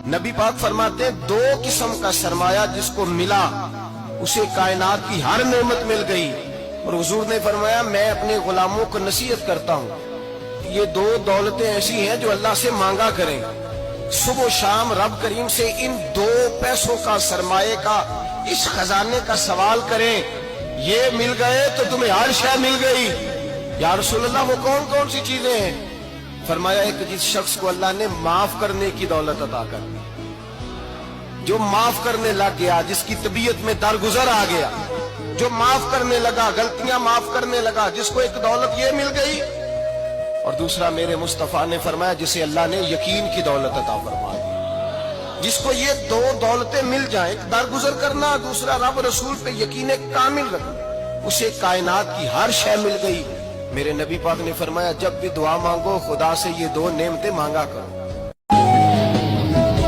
نبی پاک فرماتے ہیں 2 قسم کا سرمایہ جس کو ملا اسے کائنات کی ہر نعمت مل گئی. اور حضور نے فرمایا میں اپنے غلاموں کو نصیحت کرتا ہوں یہ 2 دولتیں ایسی ہیں جو اللہ سے مانگا کریں. صبح و شام رب کریم سے ان 2 پیسوں کا سرمایے کا اس خزانے کا سوال کریں. یہ مل گئے تو تمہیں ہر شے مل گئی. یا رسول اللہ وہ کون کون سی چیزیں ہیں؟ فرمایا ایک جس شخص کو اللہ نے معاف کرنے کی دولت عطا کر دی, جو معاف کرنے لگ گیا, جس کی طبیعت میں درگزر آ گیا, جو معاف کرنے لگا, غلطیاں معاف کرنے لگا, جس کو ایک دولت یہ مل گئی. اور دوسرا میرے مصطفیٰ نے فرمایا جسے اللہ نے یقین کی دولت عطا فرما دی. جس کو یہ 2 دولتیں مل جائیں, ایک درگزر کرنا, دوسرا رب رسول پہ یقین کامل رکھنا, اسے کائنات کی ہر شے مل گئی. میرے نبی پاک نے فرمایا جب بھی دعا مانگو خدا سے یہ 2 نعمتیں مانگا کرو.